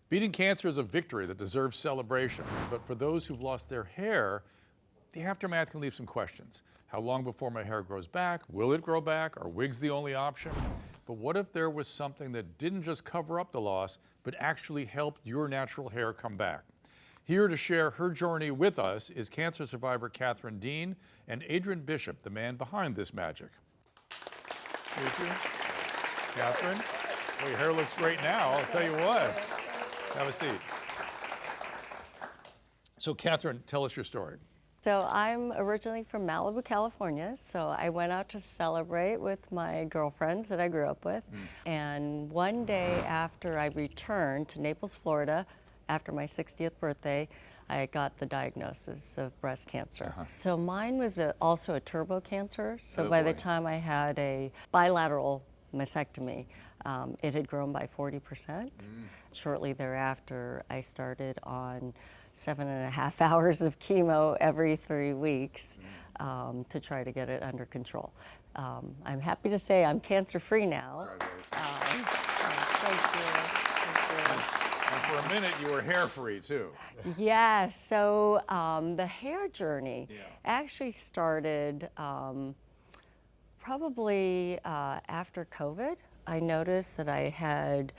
Beating cancer is a victory that deserves celebration, but for those who've lost their hair, the aftermath can leave some questions. How long before my hair grows back? Will it grow back? Are wigs the only option? But what if there was something that didn't just cover up the loss, but actually helped your natural hair come back? Here to share her journey with us is cancer survivor Catherine Dean and Adrian Bishop, the man behind this magic. Adrian, Catherine, well, your hair looks great now, I'll tell you what. Have a seat. So Catherine, tell us your story. So I'm originally from Malibu, California. So I went out to celebrate with my girlfriends that I grew up with. And one day after I returned to Naples, Florida, after my 60th birthday, I got the diagnosis of breast cancer. So mine was also a turbo cancer. So by the time I had a bilateral mastectomy, it had grown by 40%. Shortly thereafter, I started on 7.5 hours of chemo every 3 weeks to try to get it under control. I'm happy to say I'm cancer-free now. Thank you. And for a minute, you were hair-free too. Yes, so the hair journey actually started probably after COVID. I noticed that I had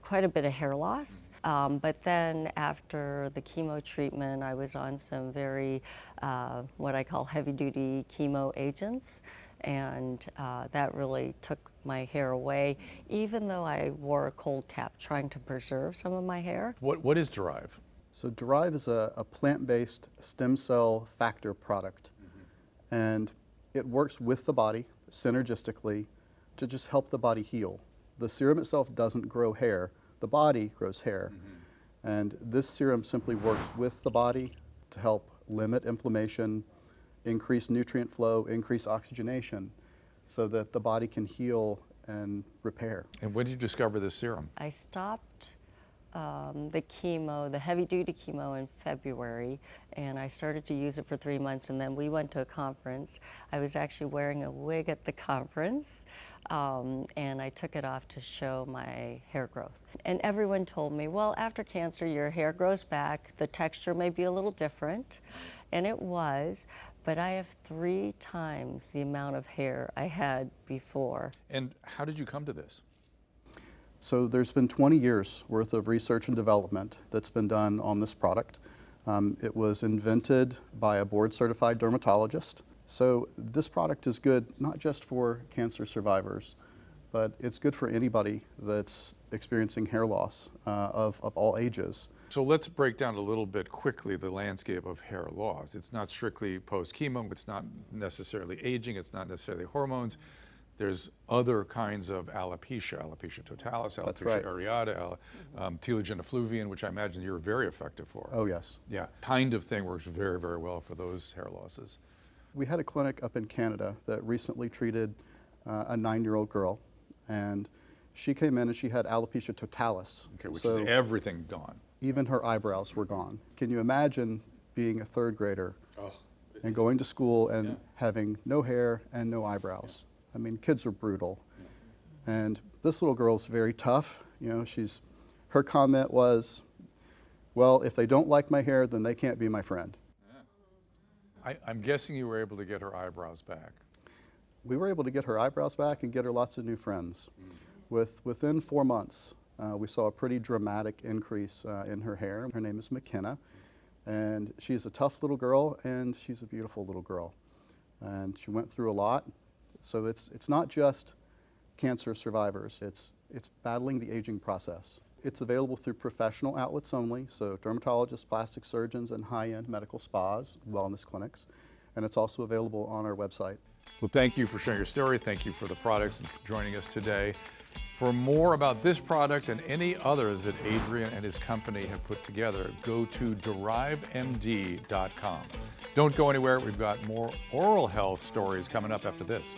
quite a bit of hair loss, but then after the chemo treatment, I was on some very, what I call heavy-duty chemo agents, and that really took my hair away, even though I wore a cold cap trying to preserve some of my hair. What is Derive? So Derive is a plant-based stem cell factor product, and it works with the body synergistically to just help the body heal. The serum itself doesn't grow hair, the body grows hair. And this serum simply works with the body to help limit inflammation, increase nutrient flow, increase oxygenation, so that the body can heal and repair. And when did you discover this serum? I stopped the chemo, the heavy-duty chemo in February, and I started to use it for 3 months, and then we went to a conference. I was actually wearing a wig at the conference, and I took it off to show my hair growth. And everyone told me, well, after cancer, your hair grows back, the texture may be a little different, and it was, but I have 3 times the amount of hair I had before. And how did you come to this? So there's been 20 years worth of research and development that's been done on this product. It was invented by a board-certified dermatologist. So this product is good not just for cancer survivors, but it's good for anybody that's experiencing hair loss of all ages. So let's break down a little bit quickly the landscape of hair loss. It's not strictly post-chemo, it's not necessarily aging, it's not necessarily hormones. There's other kinds of alopecia, alopecia totalis, alopecia areata, telogen effluvian, which I imagine you're very effective for. Oh, yes. Yeah, kind of thing works very, very well for those hair losses. We had a clinic up in Canada that recently treated a 9-year-old girl, and she came in and she had alopecia totalis. Okay, which is everything gone. Even her eyebrows were gone. Can you imagine being a 3rd grader and going to school and having no hair and no eyebrows? I mean, kids are brutal. And this little girl's very tough. You know, her comment was, well, if they don't like my hair, then they can't be my friend. I'm guessing you were able to get her eyebrows back. We were able to get her eyebrows back and get her lots of new friends. Within 4 months, we saw a pretty dramatic increase in her hair. Her name is McKenna, and she's a tough little girl, and she's a beautiful little girl. And she went through a lot. So it's not just cancer survivors, it's battling the aging process. It's available through professional outlets only, so dermatologists, plastic surgeons, and high-end medical spas, wellness clinics. And it's also available on our website. Well, thank you for sharing your story. Thank you for the products and joining us today. For more about this product and any others that Adrian and his company have put together, go to DeriveMD.com. Don't go anywhere. We've got more oral health stories coming up after this.